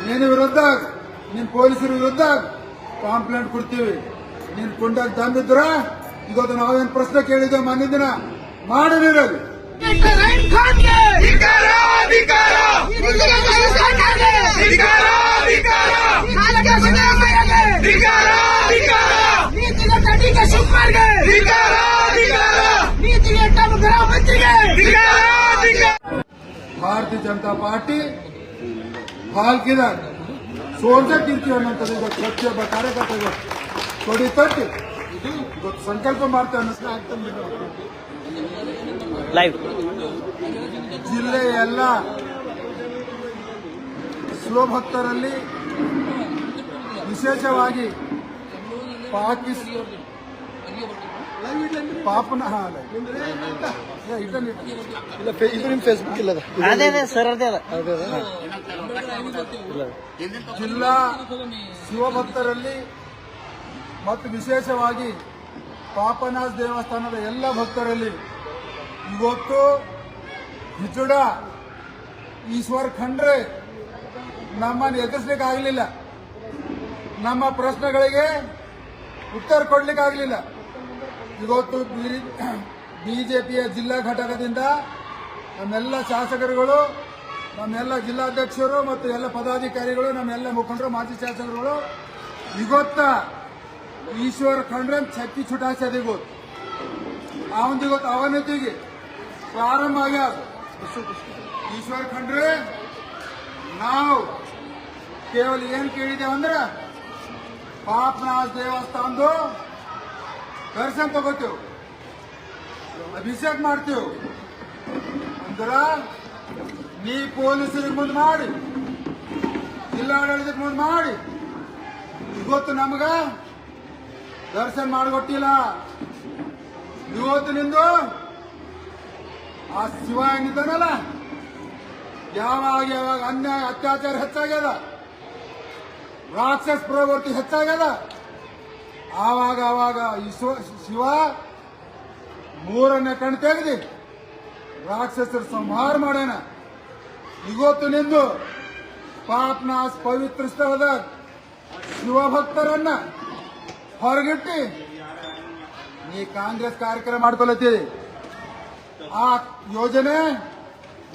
ನೀನು ವಿರುದ್ಧ ನಿನ್ ಪೊಲೀಸರ ವಿರುದ್ಧ ಕಂಪ್ಲೇಂಟ್ ಕೊಡ್ತೀವಿ. ನೀನ್ ಕೊಂಡಾಗ ದಮ್ಮಿದ್ರ ಇವತ್ತು ನಾವೇನ್ ಪ್ರಶ್ನೆ ಕೇಳಿದ್ದೇವೆ ಮೊನ್ನೆ ದಿನ ಮಾಡಿರಲಿ. ಭಾರತೀಯ ಜನತಾ ಪಾರ್ಟಿ ಹಾಲ್ಕಿದ ಸೋರ್ಜಕ್ಕಿರ್ತೀವಿ ಅನ್ನೋಂಥದ್ದು ಇವತ್ತು ಪ್ರತಿಯೊಬ್ಬ ಕಾರ್ಯಕರ್ತರು ಕೊಡಿ ತಟ್ಟಿ ಇವತ್ತು ಸಂಕಲ್ಪ ಮಾಡ್ತೇವೆ ಅನ್ನಿಸ್ತಾ ಆಗ್ತದೆ. ಜಿಲ್ಲೆಯ ಎಲ್ಲ ಶಿವಭಕ್ತರಲ್ಲಿ ವಿಶೇಷವಾಗಿ ಪಾಪನ ಫೇಸ್ಬುಕ್ ಇಲ್ಲ ಜಿಲ್ಲಾ ಶಿವಭಕ್ತರಲ್ಲಿ ಮತ್ತು ವಿಶೇಷವಾಗಿ ಪಾಪನಾಥ್ ದೇವಸ್ಥಾನದ ಎಲ್ಲ ಭಕ್ತರಲ್ಲಿ ಇವತ್ತು ಹಿಜುಡ ಈಶ್ವರ್ ಖಂಡ್ರೆ ನಮ್ಮನ್ನು ಎದುರಿಸಲಿಕ್ಕೆ ಆಗಲಿಲ್ಲ. ನಮ್ಮ ಪ್ರಶ್ನೆಗಳಿಗೆ ಉತ್ತರ ಕೊಡ್ಲಿಕ್ಕೆ ಆಗಲಿಲ್ಲ. ಇವತ್ತು ಬಿಜೆಪಿಯ ಜಿಲ್ಲಾ ಘಟಕದಿಂದ ನಮ್ಮೆಲ್ಲ ಶಾಸಕರುಗಳು, ನಮ್ಮೆಲ್ಲ ಜಿಲ್ಲಾಧ್ಯಕ್ಷರು ಮತ್ತು ಎಲ್ಲ ಪದಾಧಿಕಾರಿಗಳು, ನಮ್ಮೆಲ್ಲ ಮುಖಂಡರು, ಮಾಜಿ ಶಾಸಕರುಗಳು ಇವತ್ತ ಈಶ್ವರ್ ಖಂಡ್ರೆ ಛತ್ತಿ छुटासे ಗೊತ್ತು ಅವನಿಗೊತ್ತು ಅವನತಿಗೆ ಪ್ರಾರಂಭ ಆಗ್ಯಾದ. ಈಶ್ವರ್ ಖಂಡ್ರೆ ನಾವು ಕೇವಲ ಏನ್ ಕೇಳಿದ್ದೇವೆ ಅಂದ್ರೆ ಪಾಪನಾಥ್ ದೇವಸ್ಥಾನದ ದರ್ಶನ ತಗೋತೇವೆ, ಅಭಿಷೇಕ ಮಾಡ್ತೇವೆ ಅಂದ್ರ ನೀ ಪೊಲೀಸರಿಗೆ ಮುಂದೆ ಮಾಡಿ, ಜಿಲ್ಲಾಡಳಿತಕ್ಕೆ ಮುಂದೆ ಮಾಡಿ ಇವತ್ತು ನಮಗ ದರ್ಶನ ಮಾಡಿಕೊಟ್ಟಿಲ್ಲ. ಇವತ್ತು ನಿಂದು ಆ ಶಿವ ಏನಿದ್ದಾನಲ್ಲ, ಯಾವಾಗ ಅನ್ಯಾಯ ಅತ್ಯಾಚಾರ ಹೆಚ್ಚಾಗ್ಯದ, ರಾಕ್ಷಸ ಪ್ರವೃತ್ತಿ ಹೆಚ್ಚಾಗ್ಯದ, ಆವಾಗ ಶಿವ ಮೂರನೇ ಕಣ್ ತೆಗೆದು ರಾಕ್ಷಸರ ಸಂಹಾರ ಮಾಡ್ಯಾನ. ಇವತ್ತು ನಿಂದು ಪಾಪನಾಥ್ ಪವಿತ್ರ ಸ್ಥಳದ ಶಿವಭಕ್ತರನ್ನ ಹೊರಗಿಟ್ಟಿ ನೀ ಕಾಂಗ್ರೆಸ್ ಕಾರ್ಯಕ್ರಮ ಮಾಡ್ಕೊಳತ್ತೀರಿ. ಆ ಯೋಜನೆ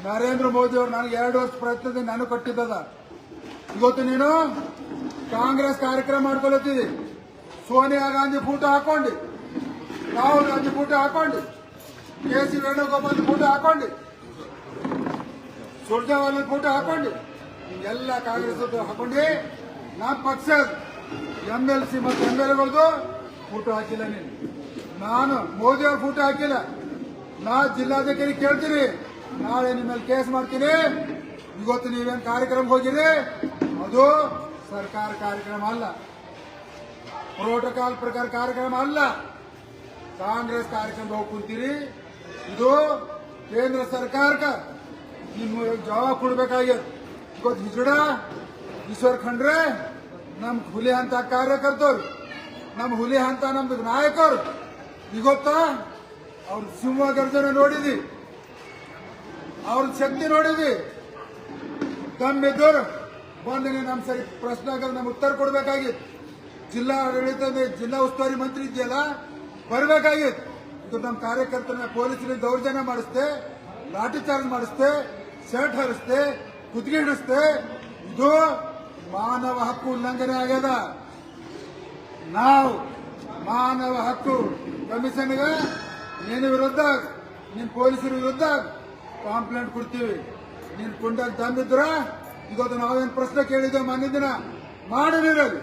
ನರೇಂದ್ರ ಮೋದಿ ಅವರು ನನಗೆ 2 ವರ್ಷ ಪ್ರಯತ್ನದಿಂದ ನಾನು ಕೊಟ್ಟಿದ್ದದ. ಇವತ್ತು ನೀನು ಕಾಂಗ್ರೆಸ್ ಕಾರ್ಯಕ್ರಮ ಮಾಡ್ಕೊಳತ್ತೀರಿ. ಸೋನಿಯಾ ಗಾಂಧಿ ಫೋಟೋ ಹಾಕೊಂಡು, ರಾಹುಲ್ ಗಾಂಧಿ ಫೋಟೋ ಹಾಕೊಂಡು, ಕೆ.ಸಿ. ವೇಣುಗೋಪಾಲ್ ಫೋಟೋ ಹಾಕೊಂಡು, ಸುರ್ಜೇವಾಲ ಫೋಟೋ ಹಾಕೊಂಡು, ಎಲ್ಲ ಕಾಂಗ್ರೆಸ್ ಹಾಕೊಂಡು ನಮ್ಮ ಪಕ್ಷದ MLC ಮತ್ತು MLAಗಳದು ಫೋಟೋ ಹಾಕಿಲ್ಲ. ನೀನು ನಾನು ಮೋದಿ ಅವ್ರ ಫೋಟೋ ಹಾಕಿಲ್ಲ. ನಾ ಜಿಲ್ಲಾಧಿಕಾರಿ ಕೇಳ್ತೀನಿ, ನಾಳೆ ನಿಮ್ಮಲ್ಲಿ ಕೇಸ್ ಮಾಡ್ತೀನಿ. ಇವತ್ತು ನೀವೇನು ಕಾರ್ಯಕ್ರಮ ಹೋಗಿರಿ ಅದು ಸರ್ಕಾರ ಕಾರ್ಯಕ್ರಮ ಅಲ್ಲ, ಪ್ರೋಟೋಕಾಲ್ ಪ್ರಕಾರ ಕಾರ್ಯಕ್ರಮ ಅಲ್ಲ, ಕಾಂಗ್ರೆಸ್ ಕಾರ್ಯಕ್ರಮ ಹೋಗಿ ಕುಂತೀರಿ. ಇದು ಕೇಂದ್ರ ಸರ್ಕಾರಕ್ಕೆ ನಿಮ್ಮ ಜವಾಬ್ ಕೊಡ್ಬೇಕಾಗ್ಯದ. ಇವತ್ತು ಹಿಜುಡ ಈಶ್ವರ್ ಖಂಡ್ರೆ ನಮ್ ಹುಲಿ ಅಂತ ಕಾರ್ಯಕರ್ತರು, ನಮ್ ಹುಲಿ ಅಂತ ನಮ್ದು ನಾಯಕರು. ಇವತ್ತ ಅವ್ರ ಸಿಂಹ ಗರ್ಜನೆ ನೋಡಿದ್ವಿ, ಅವ್ರ ಶಕ್ತಿ ನೋಡಿದ್ವಿ. ತಮ್ಮಿದ್ದವರು ಬಂದು ನಮ್ ಸರಿ ಪ್ರಶ್ನೆ ಆಗೋದು ನಮ್ಗೆ ಉತ್ತರ ಕೊಡ್ಬೇಕಾಗಿತ್ತು. ಜಿಲ್ಲಾ ಆಡಳಿತ ಜಿಲ್ಲಾ ಉಸ್ತುವಾರಿ ಮಂತ್ರಿ ಇದೆಯಲ್ಲ ಬರಬೇಕಾಗಿತ್ತು. ಇದು ನಮ್ಮ ಕಾರ್ಯಕರ್ತನ ಪೊಲೀಸರಿಗೆ ದೌರ್ಜನ್ಯ ಮಾಡಿಸ್ತೆ, ಲಾಠಿ ಚಾರ್ಜ್ ಮಾಡಿಸ್ತೆ, ಶರ್ಟ್ ಹರಿಸ್ತೆ, ಕುತ್ತಿಗೆ ಹಿಡಿಸ್ತೆ. ಇದು ಮಾನವ ಹಕ್ಕು ಉಲ್ಲಂಘನೆ ಆಗ್ಯದ. ನಾವು ಮಾನವ ಹಕ್ಕು ಕಮಿಷನ್ಗೆ ನೀನು ವಿರುದ್ಧ ನಿನ್ ಪೊಲೀಸರ ವಿರುದ್ಧ ಕಂಪ್ಲೇಂಟ್ ಕೊಡ್ತೀವಿ. ನೀನ್ ಕೊಂಡಾಗ ದಮ್ಮಿದ್ರ ಇವತ್ತು ನಾವೇನ್ ಪ್ರಶ್ನೆ ಕೇಳಿದ್ದೇವೆ ಮೊನ್ನೆ ದಿನ ಮಾಡಿರಲಿ.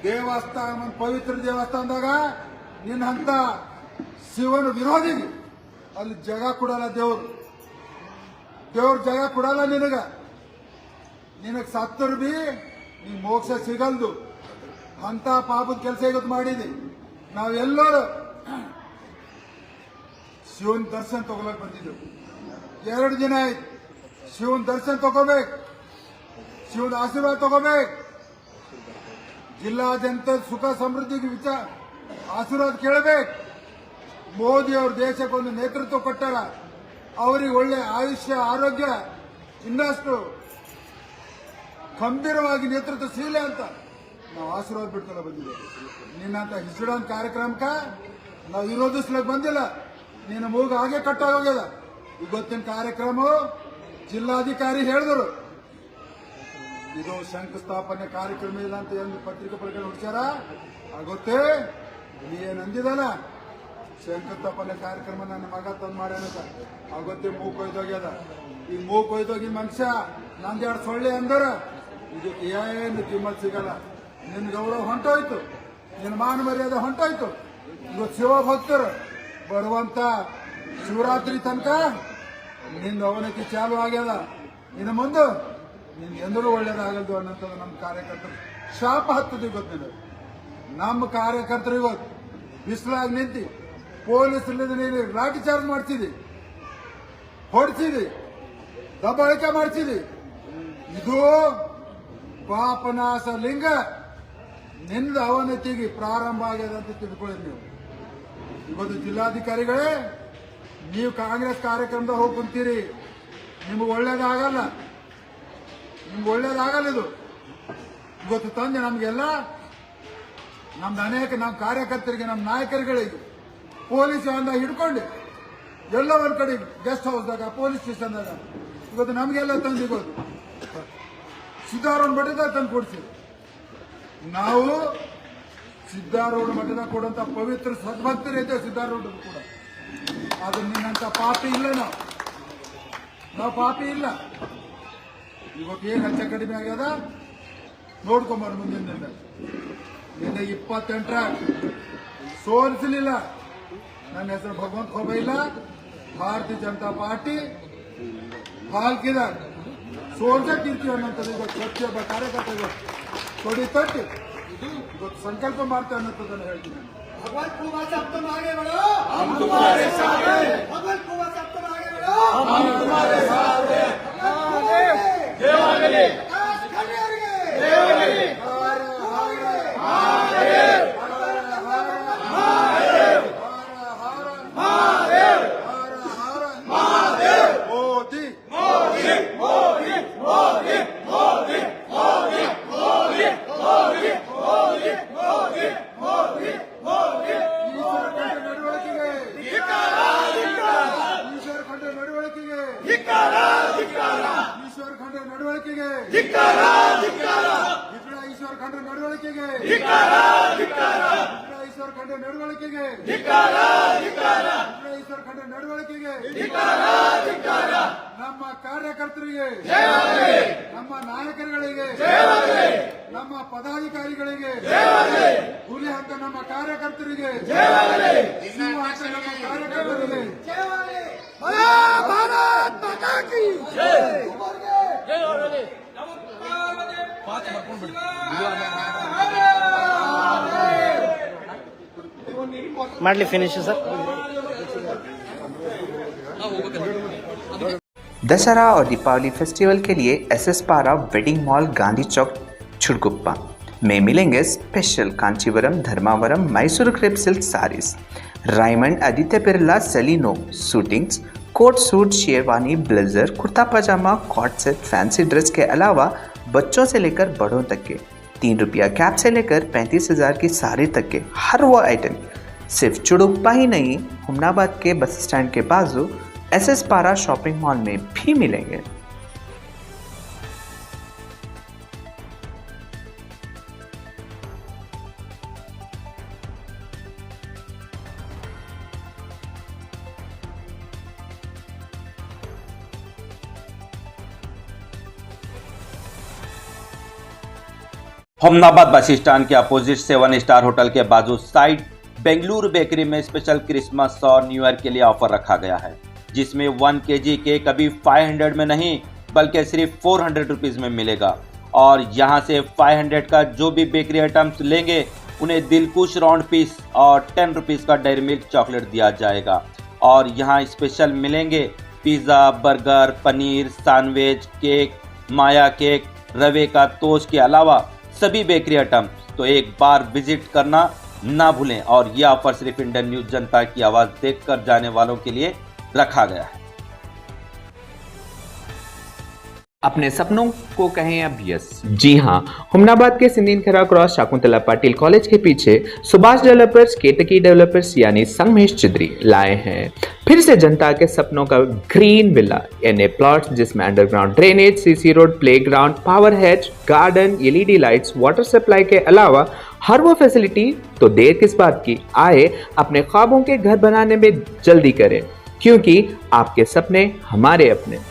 ದೇವಸ್ಥಾನ ಪವಿತ್ರ ದೇವಸ್ಥಾನದಾಗ ನಿನ್ನ ಅಂತ ಶಿವನ ವಿರೋಧಿಗೆ ಅಲ್ಲಿ ಜಾಗ ಕೊಡಲ್ಲ. ದೇವ್ರ ಜಾಗ ಕೊಡಲ್ಲ ನಿನಗ ಸತ್ತರು ಬಿ ನೀ ಮೋಕ್ಷ ಸಿಗಲ್ದು ಅಂತ ಪಾಪದ ಕೆಲಸ ಇವತ್ತು ಮಾಡಿದಿ. ನಾವೆಲ್ಲರೂ ಶಿವನ್ ದರ್ಶನ ತಗೊಳಕ್ ಬಂದಿದ್ದೆವು. 2 ದಿನ ಆಯ್ತು. ಶಿವನ್ ದರ್ಶನ ತಗೋಬೇಕು, ಶಿವನ ಆಶೀರ್ವಾದ ತಗೋಬೇಕು, ಜಿಲ್ಲಾದ್ಯಂತ ಸುಖ ಸಮೃದ್ಧಿಗೆ ಆಶೀರ್ವಾದ ಕೇಳಬೇಕು. ಮೋದಿ ಅವರು ದೇಶಕ್ಕೊಂದು ನೇತೃತ್ವ ಕೊಟ್ಟಾರ. ಅವರಿಗೆ ಒಳ್ಳೆ ಆಯುಷ್ಯ ಆರೋಗ್ಯ ಇನ್ನಷ್ಟು ಗಂಭೀರವಾಗಿ ನೇತೃತ್ವಶೀಲೆ ಅಂತ ನಾವು ಆಶೀರ್ವಾದ ಬಿಡ್ಕೊಂಡು ಬಂದಿದ್ದೇವೆ. ನಿನ್ನಂತ ಹಿಸ್ಡನ್ ಕಾರ್ಯಕ್ರಮಕ್ಕೆ ನಾವು ವಿರೋಧಿಸ್ಲಿಕ್ಕೆ ಬಂದಿಲ್ಲ. ನಿನ್ನ ಮೂಗು ಹಾಗೆ ಕಟ್ಟಾಗೋಗ್ಯದ. ಇವತ್ತಿನ ಕಾರ್ಯಕ್ರಮ ಜಿಲ್ಲಾಧಿಕಾರಿ ಹೇಳಿದರು, ಇದು ಶಂಕುಸ್ಥಾಪನೆ ಕಾರ್ಯಕ್ರಮ ಇಲ್ಲ ಅಂತ ಏನು ಪತ್ರಿಕೆ ಪ್ರಕರಣ ಹುಡ್ಸ್ಯಾರ. ಆಗುತ್ತೆ ನೀ ಏನಂದಿದಲ್ಲ, ಶಂಕುಸ್ಥಾಪನೆ ಕಾರ್ಯಕ್ರಮ ನನ್ನ ಮಗ ತಂದು ಮಾಡ್ಯಾನಂತ. ಆಗುತ್ತೆ ಮೂಗು ಕೊಯ್ದೋಗ್ಯದ. ಈ ಮೂಗು ಕೊಯ್ದೋಗಿ ಮನುಷ್ಯ ನಂದೆರಡು ಸೊಳ್ಳೆ ಅಂದರ ಇದಕ್ಕೆ ಏನು ಕಿಮ್ಮತ್ ಸಿಗಲ್ಲ. ನಿನ್ನ ಗೌರವ ಹೊಂಟೋಯ್ತು, ನಿನ್ನ ಮಾನ ಮರ್ಯಾದೆ ಹೊಂಟೋಯ್ತು. ಇವತ್ತು ಶಿವಭಕ್ತರು ಬರುವಂತ ಶಿವರಾತ್ರಿ ತನಕ ನಿನ್ನ ಅವನತಿ ಚಾಲು ಆಗ್ಯದ. ಇನ್ನು ಮುಂದೆ ನಿನ್ ಎಂದರೂ ಒಳ್ಳೇದಾಗಲ್ದು ಅನ್ನೋಂಥದ್ದು ನಮ್ಮ ಕಾರ್ಯಕರ್ತರು ಶಾಪ ಹತ್ತದ. ಇವತ್ತು ನಮ್ಮ ಕಾರ್ಯಕರ್ತರು ಇವತ್ತು ಬಿಸಿಲಾಗಿ ನಿಂತು ಪೊಲೀಸ್ ನೀನು ಲಾಠಿ ಚಾರ್ಜ್ ಮಾಡ್ತಿದ್ದಿ, ಹೊಡ್ಸಿದಿ, ದಬ್ಬಾಳಿಕೆ ಮಾಡ್ತಿದ್ದಿ. ಇದು ಪಾಪನಾಶ ಲಿಂಗ ನಿಂದ ಅವನತಿಗೆ ಪ್ರಾರಂಭ ಆಗ್ಯದ ಅಂತ ತಿಳ್ಕೊಳ್ಳಿ. ನೀವು ಇವತ್ತು ಜಿಲ್ಲಾಧಿಕಾರಿಗಳೇ, ನೀವು ಕಾಂಗ್ರೆಸ್ ಕಾರ್ಯಕ್ರಮದ ಹೋಗಿ ಕುಂತೀರಿ, ನಿಮ್ಗೆ ಒಳ್ಳೇದಾಗಲ್ಲ, ಇದು. ಇವತ್ತು ತಂದೆ ನಮಗೆಲ್ಲ ನಮ್ದು ಅನೇಕ ನಮ್ಮ ಕಾರ್ಯಕರ್ತರಿಗೆ, ನಮ್ಮ ನಾಯಕರುಗಳಿಗೆ ಪೊಲೀಸ್ ಅಂದ ಹಿಡ್ಕೊಂಡು ಎಲ್ಲ ಒಂದ್ ಕಡೆ ಗೆಸ್ಟ್ ಹೌಸ್ದಾಗ, ಪೊಲೀಸ್ ಸ್ಟೇಷನ್ದಾಗ ಇವತ್ತು ನಮಗೆಲ್ಲ ತಂದು ಇವತ್ತು ಸಿದ್ದಾರೂಢ ಮಠದಾಗ ತಂದು ಕೊಡ್ತೀವಿ. ನಾವು ಸಿದ್ದಾರೂಢ ಮಠದಾಗ ಕೊಡುವಂತ ಪವಿತ್ರ ಸದ್ಭಕ್ತರೈತೆ ಸಿದ್ದಾರೂಢ ಕೂಡ. ಆದ್ರೆ ನಿನ್ನಂತ ಪಾಪಿ ಇಲ್ಲ, ನಾವು ಪಾಪಿ ಇಲ್ಲ. ಇವತ್ತು ಏನು ಹೆಚ್ಚು ಕಡಿಮೆ ಆಗ್ಯದ ನೋಡ್ಕೊಂಬಾರ. ಮುಂದಿನ ನಿನ್ನೆ 28 ಸೋಲಿಸಲಿಲ್ಲ. ನನ್ನ ಹೆಸರು ಭಗವಂತ ಖೋಬ ಇಲ್ಲ. ಭಾರತೀಯ ಜನತಾ ಪಾರ್ಟಿ ಹಾಲ್ಕಿದ ಸೋಲ್ಸಕ್ಕಿರ್ತೀವಿ ಅನ್ನೋಂಥದ್ದು ಇವತ್ತು ಪ್ರತಿಯೊಬ್ಬ ಕಾರ್ಯಕರ್ತ ಕೊಡಿ ತಟ್ಟಿ ಇವತ್ತು ಸಂಕಲ್ಪ ಮಾಡ್ತಾ ಅನ್ನೋದನ್ನು ಹೇಳ್ತೀನಿ. भगवान कुमार साहब तुम आगे बढ़ो, हम तुम्हारे साथ हैं। भगवान कुमार साहब तुम आगे बढ़ो, हम तुम्हारे साथ हैं। देवागले आकाश खंडेरगे, देवागले महादेव महादेव महादेव महादेव मोदी मोदी मोदी मोदी मोदी मोदी मोदी मोदी मोदी मोदी मोदी ಈಶ್ವರ ಖಂಡ ನಡವಳಿಕೆಗೆ ಈಶ್ವರ ಖಂಡ ನಡವಳಿಕೆಗೆ ಈಶ್ವರ ಖಂಡ ನಡವಳಿಕೆಗೆ ಈಶ್ವರ ಖಂಡ ನಡವಳಿಕೆಗೆ ಈಶ್ವರ ಖಂಡ ನಡವಳಿಕೆಗೆ ನಮ್ಮ ಕಾರ್ಯಕರ್ತರಿಗೆ, ನಮ್ಮ ನಾಯಕರುಗಳಿಗೆ, ನಮ್ಮ ಪದಾಧಿಕಾರಿಗಳಿಗೆ, ಹುಲಿ ಅಂತ ನಮ್ಮ ಕಾರ್ಯಕರ್ತರಿಗೆ, ಶಿವ ಅಂತ ನಮ್ಮ ಕಾರ್ಯಕರ್ತರಿಗೆ भारत माता की जय। ಮಾಡ್ಲಿ ಫಿನಿಶ್ ಸರ್. दशहरा और दीपावली फेस्टिवल के लिए SS Para wedding mall Gandhi Chowk छुड़गुप्पा में मिलेंगे special Kanchivaram, Dharmavaram, Mysore crepe silk saris, Raymond, Aditya Birla, सेलिनो suitings, coat suit, sherwani, blazer, kurta pyjama, cot set, fancy dress के अलावा बच्चों से लेकर बड़ों तक के 3 रुपया कैप से लेकर 35,000 की साड़ी तक के हर वो आइटम सिर्फ चुड़ुप्पा ही नहीं, हुमनाबाद के बस स्टैंड के बाजू SS पारा शॉपिंग मॉल में भी मिलेंगे। हुमनाबाद बस स्टैंड के अपोजिट 7 स्टार होटल के बाजू साइड बेंगलुरु बेकरी में स्पेशल क्रिसमस और न्यू ईयर के लिए ऑफर रखा गया है, जिसमें 1 kg केक अभी 500 में नहीं बल्कि सिर्फ 400 रुपीज़ में मिलेगा। और यहाँ से 500 का जो भी बेकरी आइटम्स लेंगे उन्हें दिलकुश राउंड पीस और 10 रुपीज़ का डेयरी मिल्क चॉकलेट दिया जाएगा। और यहाँ स्पेशल मिलेंगे pizza, burger, paneer, sandwich, cake, माया केक, रवे का टोस्ट के अलावा सभी बेकरी आइटम। तो एक बार विजिट करना ना भूलें। और यह ऑफर सिर्फ इंडियन न्यूज जनता की आवाज़ देखकर जाने वालों के लिए रखा गया है। अपने सपनों को कहें अब यस। जी हाँ, हुमनाबाद के सिंदीन खरा क्रॉस शाकुंतला पाटिल कॉलेज के पीछे सुभाष डेवलपर्स केतकी डेवलपर्स यानी संगमेश चिद्री लाए हैं फिर से जनता के सपनों का ग्रीन विला यानी प्लॉट्स जिसमें underground drainage, CC road, playground, power hedge, garden, LED lights, water supply के अलावा हर वो फैसिलिटी। तो देर किस बात की, आए अपने ख्वाबों के घर बनाने में जल्दी करें, क्योंकि आपके सपने हमारे अपने।